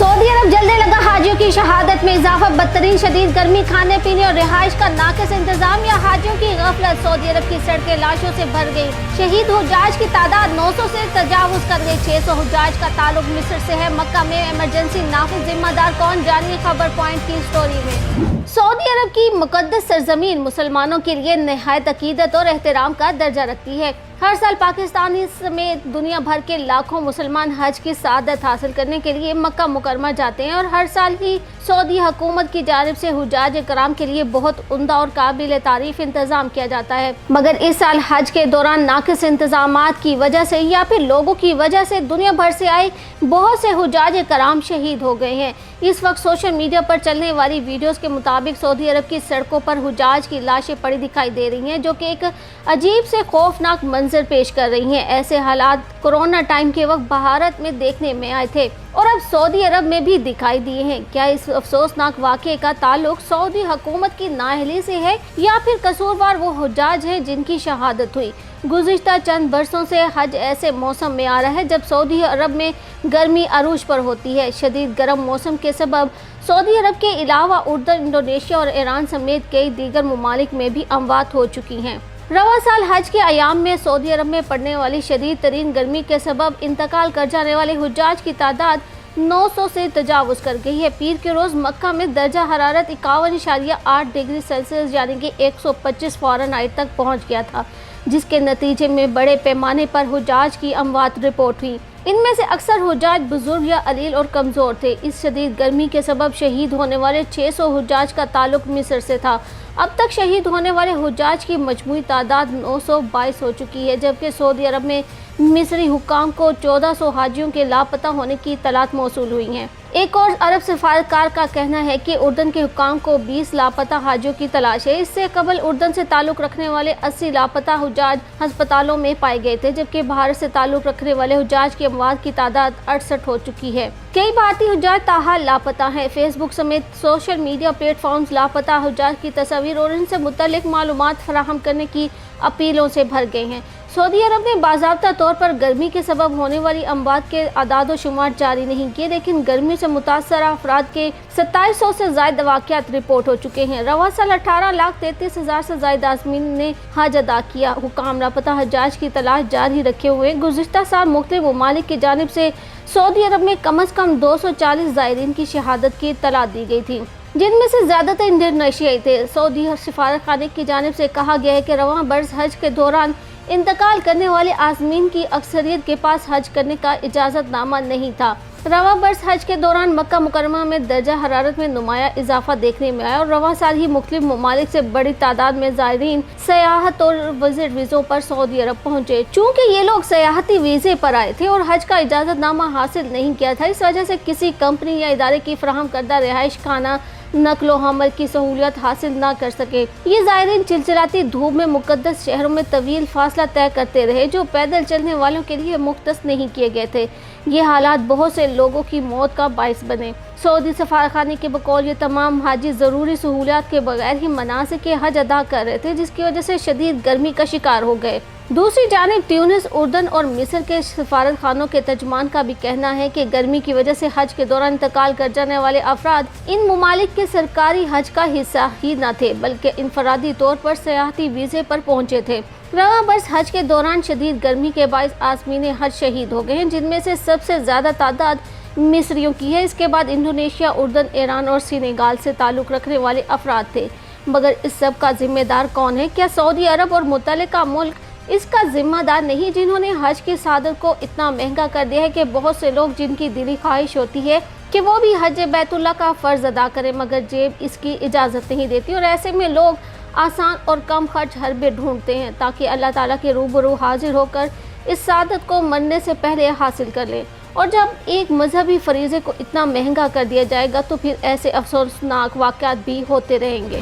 Saudi अरब जलने लगा हाजियों की शहादत में इजाफा, बदतरीन शदीद गर्मी, खाने पीने और रिहाइश का नाकिस इंतजाम या हाजियों की गफलत। सऊदी अरब की सड़कें लाशों से भर गई। शहीद हुज्जाज की तादाद 900 से तजावुज कर गई। 600 हुज्जाज का ताल्लुक मिस्र से है। मक्का में इमरजेंसी नाफिज, जिम्मेदार कौन, जानिए खबर पॉइंट की स्टोरी में। सऊदी अरब की मुकद्दस सरजमीन मुसलमानों के लिए निहायत अकीदत और एहतराम का दर्जा रखती है। हर साल पाकिस्तानी समेत दुनिया भर के लाखों मुसलमान हज की सआदत हासिल करने के लिए मक्का मुकरमा जाते हैं और हर साल ही सऊदी हुकूमत की जानिब से हुज्जाज कराम के लिए बहुत उम्दा और काबिल तारीफ इंतजाम किया जाता है। मगर इस साल हज के दौरान नाकिस इंतजामात की वजह से या फिर लोगों की वजह से दुनिया भर से आए बहुत से हुज्जाज कराम शहीद हो गए हैं। इस वक्त सोशल मीडिया पर चलने वाली वीडियोस के मुताबिक सऊदी अरब की सड़कों पर हुज्जाज की लाशें पड़ी दिखाई दे रही हैं, जो कि एक अजीब से खौफनाक मंजर पेश कर रही हैं। ऐसे हालात कोरोना टाइम के वक्त भारत में देखने में आए थे और अब सऊदी अरब में भी दिखाई दिए हैं। क्या इस अफसोसनाक वाक़े का ताल्लुक सऊदी हुकूमत की नाअहली से है या फिर कसूरवार वो हुज्जाज हैं जिनकी शहादत हुई? गुज़िश्ता चंद बरसों से हज ऐसे मौसम में आ रहा है जब सऊदी अरब में गर्मी अरूज पर होती है। शदीद गर्म मौसम के सबब सऊदी अरब के अलावा उर्दन, इंडोनेशिया और ईरान समेत कई दीगर ममालिक में भी अमवात हो चुकी हैं। रवा साल हज के अयाम में सऊदी अरब में पड़ने वाली शदीद तरीन गर्मी के सबब इंतकाल कर जाने वाले हुज्जाज की तादाद 900 से तजावुज कर गई है। पीर के रोज़ मक्का में दर्जा हरारत 51.8 डिग्री सेल्सियस यानी कि 125 फ़ारेनहाइट तक पहुंच गया था, जिसके नतीजे में बड़े पैमाने पर हुज्जाज की अमवात रिपोर्ट हुई। इनमें से अक्सर हुज्जाज बुजुर्ग या अलील और कमज़ोर थे। इस शदीद गर्मी के सबब शहीद होने वाले 600 हुज्जाज का ताल्लुक मिस्र से था। अब तक शहीद होने वाले हुज्जाज की मजमूई तादाद 922 हो चुकी है, जबकि सऊदी अरब में मिस्री हुक्काम को 1400 हाजियों के लापता होने की इत्तलात मौसूल हुई हैं। एक और अरब सफारतकार का कहना है कि उर्दन के हुक्काम को 20 लापता हाजियों की तलाश है। इससे कबल उर्दन से ताल्लुक़ रखने वाले 80 लापता हुज्जाज अस्पतालों में पाए गए थे, जबकि भारत से ताल्लुक़ रखने वाले हुज्जाज की अमवात की तादाद 68 हो चुकी है। कई भारतीय हुज्जाज ताहाल लापता हैं। फेसबुक समेत सोशल मीडिया प्लेटफॉर्म्स लापता हुज्जाज की तस्वीर और इनसे मुतल्लिक मालूमात फराहम करने की अपीलों से भर गए हैं। सऊदी अरब ने बाज़ाब्ता तौर पर गर्मी के सबब होने वाली अमवात के आदाद व शुमार जारी नहीं किए, लेकिन गर्मी से मुतासर अफराद के 2700 से ज़ायद वाक़यात रिपोर्ट हो चुके हैं। रवा साल 18,33,000 से ज़ायद आज़मीन ने हज अदा किया। हुक्काम लापता हज्जाज की तलाश जारी रखे हुए गुज़िश्ता साल मुख्तलिफ ममालिक की जानिब से सऊदी अरब में कम अज़ कम 240 ज़ायरीन की शहादत की इत्तला दी गई थी, जिनमें से ज़्यादातर इंडोनेशियाई थे। सऊदी सफारतखाने की जानिब से कहा गया है कि रवा बरस हज के दौरान इंतकाल करने वाले आज़मीन की अक्सरियत के पास हज करने का इजाज़तनामा नहीं था। रवा बरस हज के दौरान मक्का मुकरमा में दर्जा हरारत में नुमाया इजाफा देखने में आया और रवा साल ही मुख्तलिफ ममालिक से बड़ी तादाद में ज़ायरीन सयाहत और विजिट वीज़ों पर सऊदी अरब पहुँचे। चूँकि ये लोग सयाहती वीज़े पर आए थे और हज का इजाज़तनामा हासिल नहीं किया था, इस वजह से किसी कंपनी या इदारे की फराहम करदा रिहाइश खाना, नकलो हमल की सहूलियत हासिल ना कर सके। ये ज़ायरीन चिलचिलाती धूप में मुकद्दस शहरों में तवील फासला तय करते रहे, जो पैदल चलने वालों के लिए मुख्तस नहीं किए गए थे। ये हालात बहुत से लोगों की मौत का बाइस बने। सऊदी सफारतखाने के बकौल ये तमाम हाजी ज़रूरी सहूलियात के बगैर ही मनासिक हज अदा कर रहे थे, जिसकी वजह से शदीद गर्मी का शिकार हो गए। दूसरी जानिब ट्यूनिस, उर्दन और मिस्र के सफारत खानों के तर्जमान का भी कहना है कि गर्मी की वजह से हज के दौरान इंतकाल कर जाने वाले अफराद इन ममालिक के सरकारी हज का हिस्सा ही न थे, बल्कि इनफरादी तौर पर सयाहती वीज़े पर पहुंचे थे। रवा बरस हज के दौरान शदीद गर्मी के बाइस आज़मीन हज शहीद हो गए हैं, जिनमें से सबसे ज़्यादा तादाद मिस्रियों की है। इसके बाद इंडोनेशिया, उर्दन, ईरान और सेनेगाल से ताल्लुक़ रखने वाले अफराद थे। मगर इस सब का जिम्मेदार कौन है? क्या सऊदी अरब और मुतल्लिका मुल्क इसका जिम्मेदार नहीं, जिन्होंने हज की सादत को इतना महंगा कर दिया है कि बहुत से लोग जिनकी दिली ख्वाहिश होती है कि वो भी हज बैतुल्लाह का फ़र्ज़ अदा करें, मगर जेब इसकी इजाज़त नहीं देती और ऐसे में लोग आसान और कम खर्च हरबे ढूंढते हैं ताकि अल्लाह ताला के रूबरू हाजिर होकर इस सादत को मरने से पहले हासिल कर लें। और जब एक मजहबी फरीज़े को इतना महंगा कर दिया जाएगा तो फिर ऐसे अफसोसनाक वाक़यात भी होते रहेंगे।